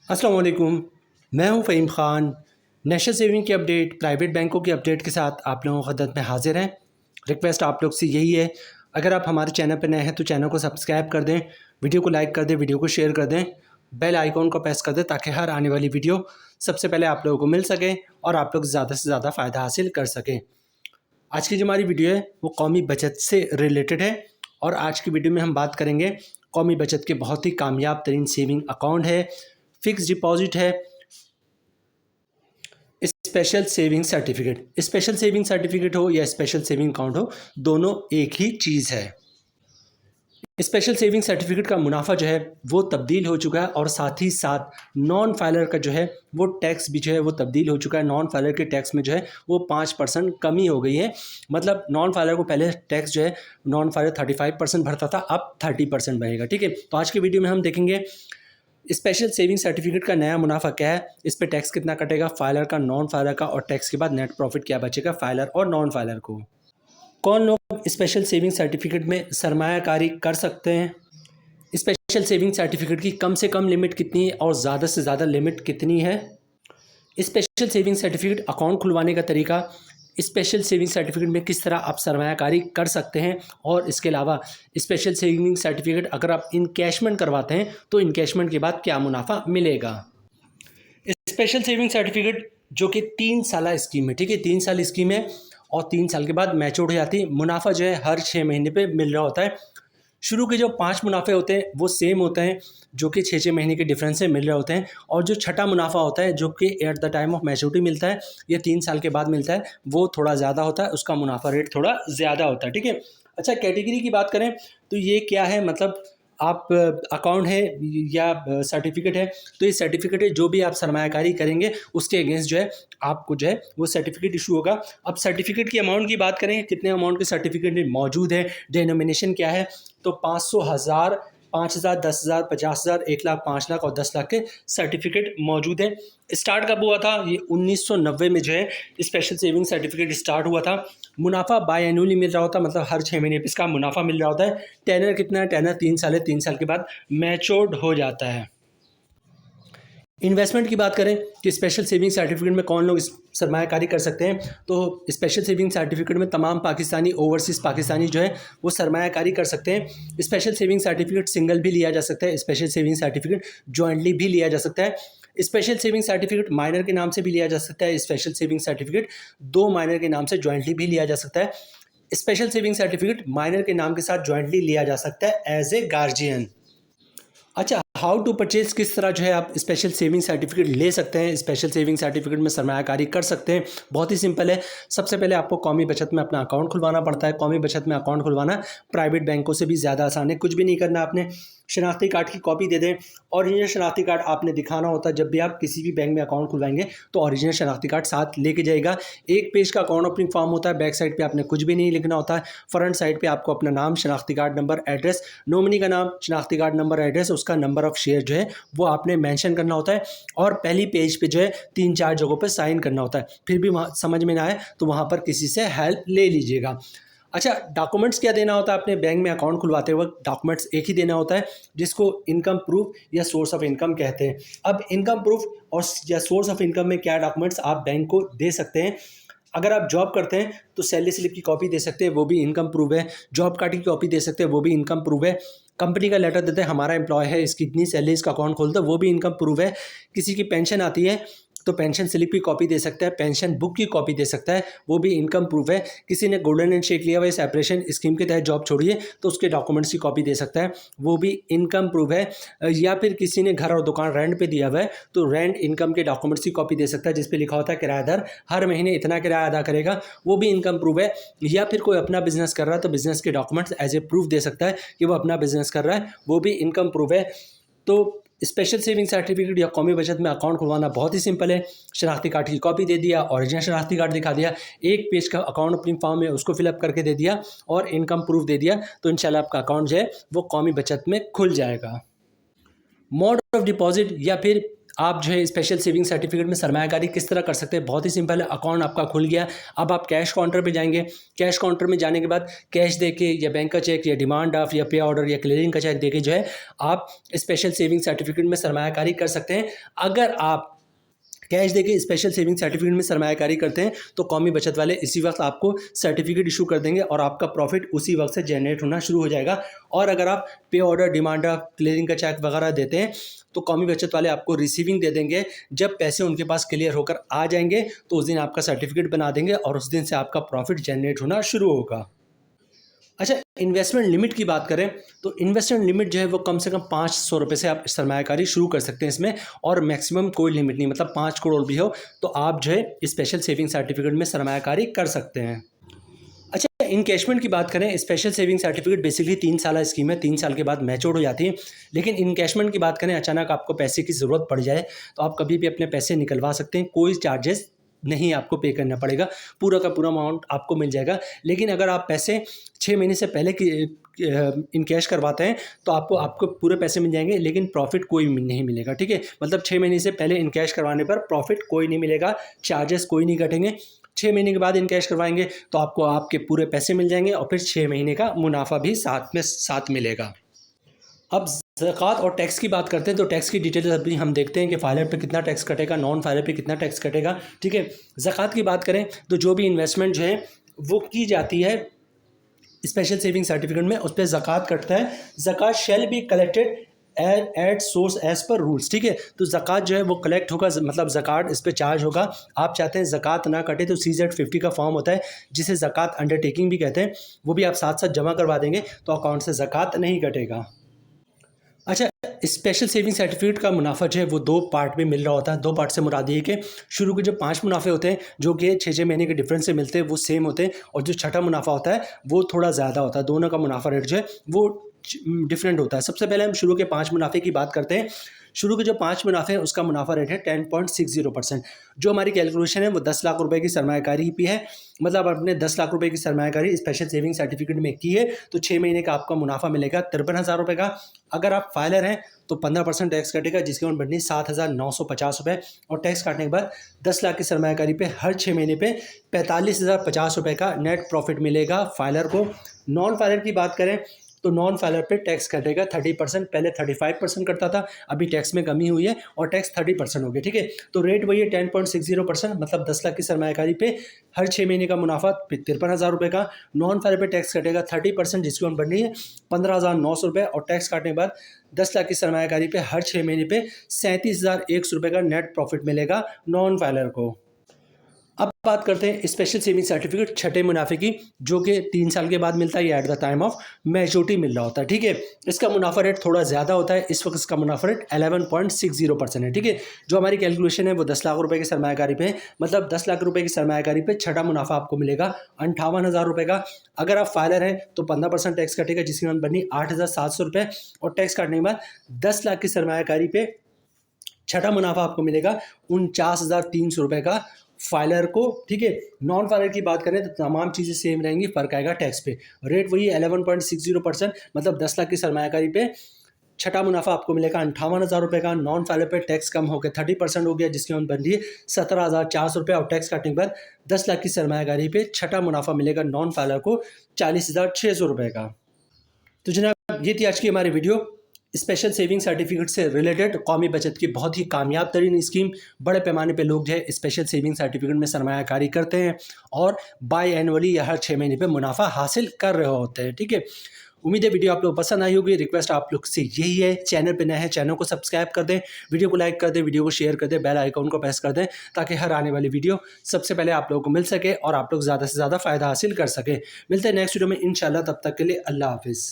अस्सलाम वालेकुम। मैं हूं फ़हीम ख़ान। नेशनल सेविंग की अपडेट, प्राइवेट बैंकों की अपडेट के साथ आप लोगों की खिदमत में हाज़िर हैं। रिक्वेस्ट आप लोग से यही है, अगर आप हमारे चैनल पर नए हैं तो चैनल को सब्सक्राइब कर दें, वीडियो को लाइक कर दें, वीडियो को शेयर कर दें, बेल आइकॉन को प्रेस कर दें ताकि हर आने वाली वीडियो सबसे पहले आप लोगों को मिल सके और आप लोग ज़्यादा से ज़्यादा फ़ायदा हासिल कर सकें। आज की जो हमारी वीडियो है वो कौमी बचत से रिलेटेड है और आज की वीडियो में हम बात करेंगे कौमी बचत के बहुत ही कामयाब तरीन सेविंग अकाउंट है, फिक्स डिपॉजिट है, special saving certificate. Special saving certificate हो या स्पेशल सेविंग अकाउंट हो, दोनों एक ही चीज़ है। स्पेशल सेविंग सर्टिफिकेट का मुनाफा जो है वो तब्दील हो चुका है और साथ ही साथ नॉन फाइलर का जो है वो टैक्स भी जो है वो तब्दील हो चुका है। नॉन फाइलर के टैक्स में जो है वो 5% कमी हो गई है। मतलब नॉन फाइलर को पहले टैक्स जो है नॉन फाइलर 35% भरता था, अब 30% बनेगा। ठीक है, तो आज की वीडियो में हम देखेंगे स्पेशल सेविंग सर्टिफिकेट का नया मुनाफा क्या है, इस पे टैक्स कितना कटेगा, फाइलर का, नॉन फाइलर का, और टैक्स के बाद नेट प्रॉफिट क्या बचेगा फाइलर और नॉन फाइलर को। कौन लोग स्पेशल सेविंग सर्टिफिकेट में सरमायाकारी कर सकते हैं, स्पेशल सेविंग सर्टिफिकेट की कम से कम लिमिट कितनी है और ज़्यादा से ज़्यादा लिमिट कितनी है, स्पेशल सेविंग सर्टिफिकेट अकाउंट खुलवाने का तरीका, स्पेशल सेविंग सर्टिफिकेट में किस तरह आप सरमायाकारी कर सकते हैं, और इसके अलावा स्पेशल सेविंग सर्टिफिकेट अगर आप इनकैशमेंट करवाते हैं तो इनकैशमेंट के बाद क्या मुनाफा मिलेगा। स्पेशल सेविंग सर्टिफिकेट जो कि 3 साल स्कीम है, ठीक है, 3 साल स्कीम है और 3 साल के बाद मैच्योर हो जाती है। मुनाफा जो है हर 6 महीने पे मिल रहा होता है। शुरू के जो 5 मुनाफे होते हैं वो सेम होते हैं, जो कि 6 महीने के डिफरेंस से मिल रहे होते हैं, और जो छठा मुनाफा होता है जो कि eight the time of maturity मिलता है, ये 3 साल के बाद मिलता है, वो थोड़ा ज़्यादा होता है, उसका मुनाफा रेट थोड़ा ज़्यादा होता है। ठीक है, अच्छा, कैटेगरी की बात करें तो ये क्या है, मतलब आप अकाउंट है या सर्टिफिकेट है, तो ये सर्टिफिकेट है जो भी आप सरमायाकारी करेंगे उसके अगेंस्ट जो है आपको जो है वो सर्टिफिकेट इशू होगा। अब सर्टिफिकेट की अमाउंट की बात करें, कितने अमाउंट के सर्टिफिकेट मौजूद है, डिनोमिनेशन क्या है, तो 500, 1000, 5000, 10,000, 50,000, 1 लाख, 5 लाख और 10 लाख के सर्टिफिकेट मौजूद है। स्टार्ट कब हुआ था, ये 1990 में जो है स्पेशल सेविंग सर्टिफिकेट स्टार्ट हुआ था। मुनाफा बाय एनुअली मिल रहा होता, मतलब हर 6 महीने पे इसका मुनाफा मिल रहा होता है। टेनर कितना है, टेनर 3 साल है, 3 साल के बाद मैच्योर्ड हो जाता है। इन्वेस्टमेंट की बात करें कि स्पेशल सेविंग सर्टिफिकेट में कौन लोग सरमायाकारी कर सकते हैं, तो स्पेशल सेविंग सर्टिफिकेट में तमाम पाकिस्तानी, ओवरसीज़ पाकिस्तानी जो है वो सरमायाकारी कर सकते हैं। स्पेशल सेविंग सर्टिफिकेट सिंगल भी लिया जा सकता है, स्पेशल सेविंग सर्टिफिकेट जॉइंटली भी लिया जा सकता है। स्पेशल सेविंग सर्टिफिकेट माइनर के नाम से भी लिया जा सकता है, स्पेशल सेविंग सर्टिफिकेट 2 माइनर के नाम से जॉइंटली भी लिया जा सकता है। स्पेशल सेविंग सर्टिफिकेट माइनर के नाम के साथ जॉइंटली लिया जा सकता है एज ए गार्जियन। अच्छा, हाउ टू परचेज, किस तरह जो है आप स्पेशल सेविंग सर्टिफिकेट ले सकते हैं, स्पेशल सेविंग सर्टिफिकेट में सरमायाकारी कर सकते हैं। बहुत ही सिंपल है। सबसे पहले आपको कौमी बचत में अपना अकाउंट खुलवाना पड़ता है। कौमी बचत में अकाउंट खुलवाना प्राइवेट बैंकों से भी ज़्यादा आसान है। कुछ भी नहीं करना, आपने शनाख्ती कार्ड की कॉपी दे दें। ओरिजिनल शनाख्ती कार्ड आपने दिखाना होता है। जब भी आप किसी भी बैंक में अकाउंट खुलवाएंगे तो ओरिजिनल शनाख्ती कार्ड साथ लेके जाएगा। 1 पेज का अकाउंट ओपनिंग फॉर्म होता है। बैक साइड पे आपने कुछ भी नहीं लिखना होता है। फ्रंट साइड पे आपको अपना नाम, शनाख्ती कार्ड नंबर, एड्रेस, नॉमिनी का नाम, शनाख्ती कार्ड नंबर, एड्रेस, उसका नंबर ऑफ शेयर जो है वो आपने मेंशन करना होता है। और पहली पेज पे जो है 3-4 जगहों पर साइन करना होता है। फिर भी वहाँ समझ में ना आए तो वहाँ पर किसी से हेल्प ले लीजिएगा। अच्छा, डॉक्यूमेंट्स क्या देना होता है अपने बैंक में अकाउंट खुलवाते वक्त, डॉक्यूमेंट्स एक ही देना होता है जिसको इनकम प्रूफ या सोर्स ऑफ इनकम कहते हैं। अब इनकम प्रूफ और या सोर्स ऑफ इनकम में क्या डॉक्यूमेंट्स आप बैंक को दे सकते हैं, अगर आप जॉब करते हैं तो सैलरी स्लिप की कॉपी दे सकते हैं, वो भी इनकम प्रूफ है। जॉब कार्ड की कॉपी दे सकते हैं, वो भी इनकम प्रूफ है। कंपनी का लेटर देते हैं, हमारा एम्प्लॉय है, इसकी इतनी सैलरी, इसका अकाउंट खोलता है, वो भी इनकम प्रूफ है। किसी की पेंशन आती है तो पेंशन स्लिप की कॉपी दे सकता है, पेंशन बुक की कॉपी दे सकता है, वो भी इनकम प्रूफ है। किसी ने गोल्डन हैंडशेक लिया हुआ है, सेपरेशन स्कीम के तहत जॉब छोड़िए तो उसके डॉक्यूमेंट्स की कॉपी दे सकता है, वो भी इनकम प्रूफ है। या फिर किसी ने घर और दुकान रेंट पे दिया हुआ है तो रेंट इनकम के डॉक्यूमेंट्स की कॉपी दे सकता है, जिस पे लिखा होता है किराएदार हर महीने इतना किराया अदा करेगा, वो भी इनकम प्रूफ है। या फिर कोई अपना बिजनेस कर रहा है तो बिजनेस के डॉक्यूमेंट्स एज ए प्रूफ दे सकता है कि वो अपना बिजनेस कर रहा है, वो भी इनकम प्रूफ है। तो स्पेशल सेविंग सर्टिफिकेट या कौमी बचत में अकाउंट खुलवाना बहुत ही सिंपल है। शनाख्ती कार्ड की कॉपी दे दिया, ओरिजिनल शनाख्ती कार्ड दिखा दिया, 1 पेज का अकाउंट ओपनिंग फॉर्म है उसको फिलअप करके दे दिया और इनकम प्रूफ दे दिया, तो इंशाल्लाह आपका अकाउंट जो है वो कौमी बचत में खुल जाएगा। मोड ऑफ डिपॉजिट या फिर आप जो है स्पेशल सेविंग सर्टिफिकेट में सरमायाकारी किस तरह कर सकते हैं, बहुत ही सिंपल है। अकाउंट आपका खुल गया, अब आप कैश काउंटर पे जाएंगे। कैश काउंटर में जाने के बाद कैश देके या बैंक का चेक या डिमांड ड्राफ्ट या पे ऑर्डर या क्लियरिंग का चेक देके जो है आप स्पेशल सेविंग सर्टिफिकेट में सरमायाकारी कर सकते हैं। अगर आप कैश देके स्पेशल सेविंग सर्टिफिकेट में सरमायाकारी करते हैं तो कौमी बचत वाले इसी वक्त आपको सर्टिफिकेट इशू कर देंगे और आपका प्रॉफिट उसी वक्त से जनरेट होना शुरू हो जाएगा। और अगर आप पे ऑर्डर, डिमांड ड्राफ्ट, क्लियरिंग का चेक वगैरह देते हैं तो कौमी बचत वाले आपको रिसीविंग दे देंगे। जब पैसे उनके पास क्लियर होकर आ जाएंगे तो उस दिन आपका सर्टिफिकेट बना देंगे और उस दिन से आपका प्रॉफिट जनरेट होना शुरू होगा। अच्छा, इन्वेस्टमेंट लिमिट की बात करें तो इन्वेस्टमेंट लिमिट जो है वो कम से कम 500 रुपये से आप सरमायाकारी शुरू कर सकते हैं इसमें, और मैक्सिमम कोई लिमिट नहीं, मतलब 5 करोड़ भी हो तो आप जो है स्पेशल सेविंग सर्टिफिकेट में सरमायाकारी कर सकते हैं। अच्छा, इनकैशमेंट की बात करें, स्पेशल सेविंग सर्टिफिकेट बेसिकली 3 साल स्कीम है, 3 साल के बाद मैच्योर हो जाती है। लेकिन इनकैशमेंट की बात करें, अचानक आपको पैसे की ज़रूरत पड़ जाए तो आप कभी भी अपने पैसे निकलवा सकते हैं, कोई चार्जेस नहीं आपको पे करना पड़ेगा, पूरा का पूरा अमाउंट आपको मिल जाएगा। लेकिन अगर आप पैसे 6 महीने से पहले की इन कैश करवाते हैं तो आपको पूरे पैसे मिल जाएंगे, लेकिन प्रॉफिट कोई नहीं मिलेगा। ठीक है, मतलब 6 महीने से पहले इन कैश करवाने पर प्रॉफिट कोई नहीं मिलेगा, चार्जेस कोई नहीं कटेंगे। 6 महीने के बाद इन कैश करवाएंगे तो आपको आपके पूरे पैसे मिल जाएंगे और फिर 6 महीने का मुनाफा भी साथ मिलेगा। अब ज़कात और टैक्स की बात करते हैं तो टैक्स की डिटेल्स अभी हम देखते हैं कि फाइलर पे कितना टैक्स कटेगा, नॉन फाइलर पे कितना टैक्स कटेगा। ठीक है, ज़कात की बात करें तो जो भी इन्वेस्टमेंट जो है वो की जाती है स्पेशल सेविंग सर्टिफिकेट में, उस पर ज़कात कटता है। ज़कात shall be collected at source as per rules. ठीक है, तो ज़कात जो है वो कलेक्ट होगा, मतलब ज़कात इस पर चार्ज होगा। आप चाहते हैं ज़कात ना कटे तो CZ50 का फॉर्म होता है जिसे ज़कात अंडरटेकिंग भी कहते हैं, वो भी आप साथ साथ जमा करवा देंगे तो अकाउंट से ज़कात नहीं कटेगा। अच्छा, स्पेशल सेविंग सर्टिफिकेट का मुनाफा जो है वो 2 पार्ट में मिल रहा होता है। 2 पार्ट से मुराद ये कि शुरू के जो 5 मुनाफे होते हैं जो कि 6-6 महीने के डिफरेंस से मिलते हैं वो सेम होते हैं, और जो छठा मुनाफा होता है वो थोड़ा ज़्यादा होता है। दोनों का मुनाफा रेट जो है वो डिफरेंट होता है। सबसे पहले हम शुरू के 5 मुनाफे की बात करते हैं। शुरू के जो 5 मुनाफे हैं उसका मुनाफा रेट है 10.60%। जो हमारी कैलकुलेशन है वो 10 लाख रुपए की सरमायाकारी पे है, मतलब आपने 10 लाख रुपए की सरमायाकारी स्पेशल सेविंग सर्टिफिकेट में की है तो 6 महीने का आपका मुनाफा मिलेगा 53,000 रुपये का। अगर आप फाइलर हैं तो 15% टैक्स कटेगा जिसकी अमाउंट बननी 7,950 रुपये, और टैक्स काटने के बाद 10 लाख की सरमायाकारी पे हर 6 महीने पे 45,050 रुपये का नेट प्रॉफिट मिलेगा फाइलर को। नॉन फाइलर की बात करें तो नॉन फाइलर पे टैक्स कटेगा 30%, पहले 35% कटता था, अभी टैक्स में कमी हुई है और टैक्स 30% हो गया। ठीक है, तो रेट वही है 10.60%, मतलब 10 लाख की सरमायाकारी पे हर 6 महीने का मुनाफा 53,000 रुपये का। नॉन फाइलर पे टैक्स कटेगा 30%, जिसकी अमाउंट बननी है 15,900 रुपये, और टैक्स काटने के बाद 10 लाख की सरमायाकारी पे हर 6 महीने पे 37,100 रुपये का नेट प्रॉफिट मिलेगा नॉन फाइलर को। अब बात करते हैं स्पेशल सेविंग सर्टिफिकेट छठे मुनाफे की, जो कि 3 साल के बाद मिलता है, या at the time of maturity मिल रहा होता है। ठीक है, इसका मुनाफा रेट थोड़ा ज़्यादा होता है, इस वक्त इसका मुनाफा रेट 11.60% है। ठीक है, जो हमारी कैलकुलेशन है वो 10 लाख रुपए की सरमायाकारी पे है, मतलब 10 लाख रुपए की सरमायाकारी पे छठा मुनाफा आपको मिलेगा 58,000 रुपये का। अगर आप फाइलर हैं तो 15% टैक्स कटेगा जिसकी अमाउंट बनी 8,700 रुपये, और टैक्स काटने के बाद 10 लाख की सरमायाकारी पे छठा मुनाफा आपको मिलेगा 49,300 रुपये का फाइलर को। ठीक है, नॉन फाइलर की बात करें तो तमाम चीज़ें सेम रहेंगी, फ़र्क आएगा टैक्स पे। रेट वही 11.60%, मतलब 10 लाख की सरमायाकारी पे छठा मुनाफा आपको मिलेगा 58,000 रुपये का। नॉन फाइलर पे टैक्स कम हो गया 30% हो गया, जिसकी अमाउंट बन रही है 17,400 रुपये, और टैक्स काटने के बाद 10 लाख की सरमायाकारी पे छठा मुनाफा मिलेगा नॉन फाइलर को 40,600 रुपये का। तो जनाब ये थी आज की हमारी वीडियो स्पेशल सेविंग सर्टिफिकेट से रिलेटेड, कौमी बचत की बहुत ही कामयाब तरीन स्कीम। बड़े पैमाने पे लोग जो है स्पेशल सेविंग सर्टिफिकेट में सरमायाकारी करते हैं और बाई एनुअली या हर 6 महीने पे मुनाफा हासिल कर रहे होते हैं। ठीक है, उम्मीद है वीडियो आप लोग पसंद आई होगी। रिक्वेस्ट आप लोग से यही है, चैनल पे नए हैं चैनल को सब्सक्राइब कर दें, वीडियो को लाइक कर दें, वीडियो को शेयर कर दें, बेल आइकन को प्रेस कर दें ताकि हर आने वाली वीडियो सबसे पहले आप लोगों को मिल सके और आप लोग ज़्यादा से ज़्यादा फ़ायदा हासिल कर सकें। मिलते हैं नेक्स्ट वीडियो में इंशाल्लाह, तब तक के लिए अल्लाह हाफिज़।